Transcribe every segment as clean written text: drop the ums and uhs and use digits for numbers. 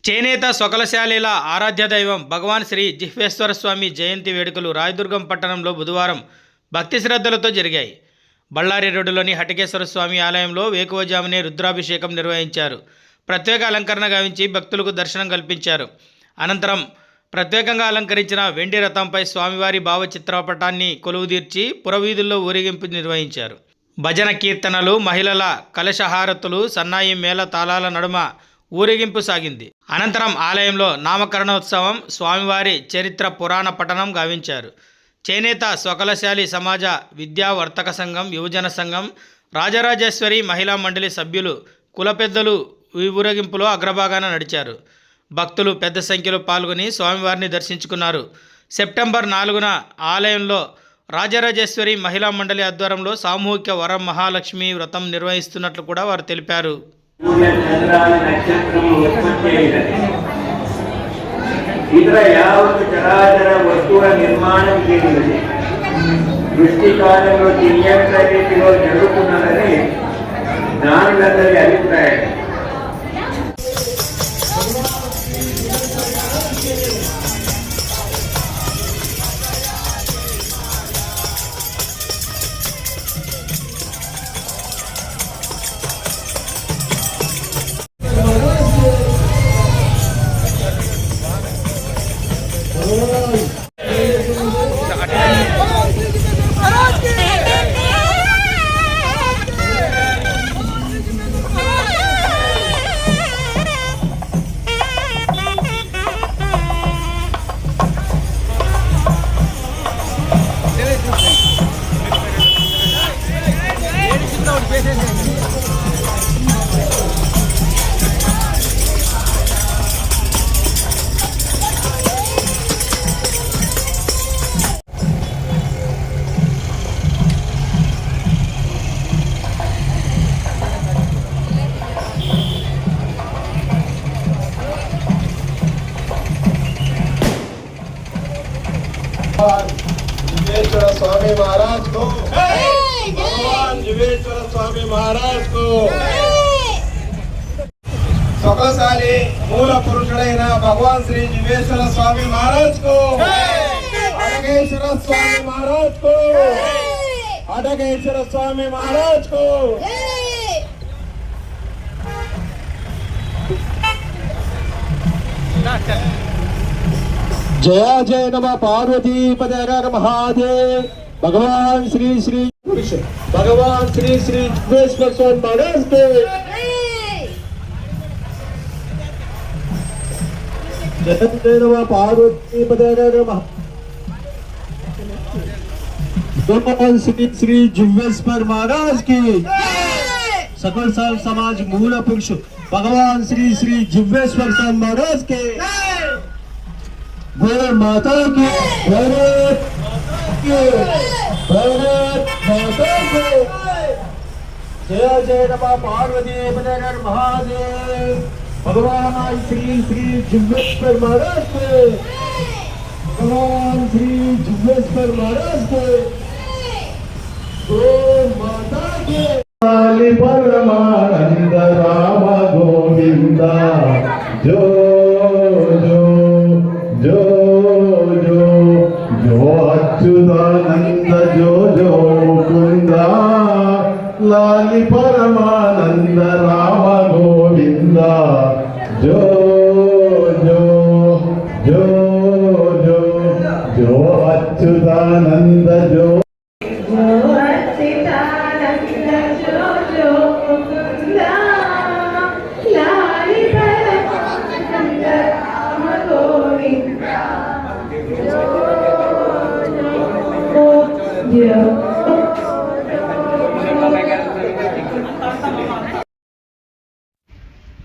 చేనేత స్వకలశాలీల ఆరాధ్య దైవం భగవాన్ శ్రీ జిహ్వేశ్వర స్వామి జయంతి వేడుకలు రాయదుర్గం పట్టణంలో బుధవారం భక్తి శ్రద్ధలతో జరిగాయి. బళ్ళారి రోడ్డులోని హటికేశ్వర స్వామి ఆలయంలో వేకువజామునే రుద్రాభిషేకం నిర్వహించారు. ప్రత్యేక అలంకరణ గావించి భక్తులకు దర్శనం కల్పించారు. అనంతరం ప్రత్యేకంగా అలంకరించిన వెండి రథంపై స్వామివారి భావచిత్రపటాన్ని కొలువుదీర్చి పురవీధుల్లో ఊరేగింపు నిర్వహించారు. భజన కీర్తనలు, మహిళల కలశహారతులు, సన్నాయి మేళ తాళాల నడుమ ఊరేగింపు సాగింది. అనంతరం ఆలయంలో నామకరణోత్సవం, స్వామివారి చరిత్ర పురాణ పఠనం గావించారు. చేనేత స్వకలశాలి సమాజ విద్యా వర్తక సంఘం, యువజన సంఘం, రాజరాజేశ్వరి మహిళా మండలి సభ్యులు, కుల పెద్దలు ఈ ఊరేగింపులో అగ్రభాగాన నడిచారు. భక్తులు పెద్ద సంఖ్యలో పాల్గొని స్వామివారిని దర్శించుకున్నారు. సెప్టెంబర్ 4న ఆలయంలో రాజరాజేశ్వరి మహిళా మండలి ఆధ్వర్యంలో సామూహిక వర మహాలక్ష్మి వ్రతం నిర్వహిస్తున్నట్లు కూడా వారు తెలిపారు. ఇతర యావత్ చరాచర వస్తువుల నిర్మాణం చేసినది దృష్టి కాలంలో నియంత్రణ రీతిలో జరుగుతున్నదని జ్ఞానులందరి అభిప్రాయం. जिवेश्वर स्वामी महाराज को, भगवान जिवेश्वर स्वामी महाराज को, स्वकलशाली मूल पुरुषुडैन भगवान श्री जिवेश्वर स्वामी महाराज को, अडगेश्वर स्वामी महाराज को, अडगेश्वर स्वामी महाराज को, जय जय नमः पार्वती पदे हर महादेव। भगवान श्री श्री भगवान श्री श्री जिवेश्वर स्वामी महाराज के जय जय नमः पार्वती पदे हर भगवान श्री श्री जिवेश्वर महाराज की सकल समाज मूल पुरुष भगवान श्री श्री जिवेश्वर स्वामी महाराज के भारत माता की, भारत माता की जय जय नमः पार्वती पदे हर महादेव। भगवान श्री श्री जिवेश्वर महाराज के, भगवान श्री जिवेश्वर महाराज के माता के परमानंद राम गोविंद जो जो जो जो अच्युतानंद जो जो मुकुंदा लाली परमानंद राम गोविंद जो जो जो जो जो अच्युतानंद जो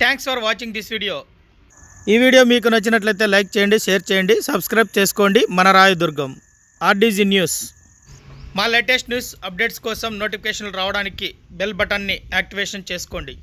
thanks for watching this video. ఈ వీడియో మీకు నచ్చినట్లయితే లైక్ చేయండి, షేర్ చేయండి, సబ్స్క్రైబ్ చేసుకోండి. మన రాయదుర్గం ఆర్డీజీ న్యూస్. మా లేటెస్ట్ న్యూస్ అప్డేట్స్ కోసం నోటిఫికేషన్లు రావడానికి బెల్ బటన్ని యాక్టివేషన్ చేసుకోండి.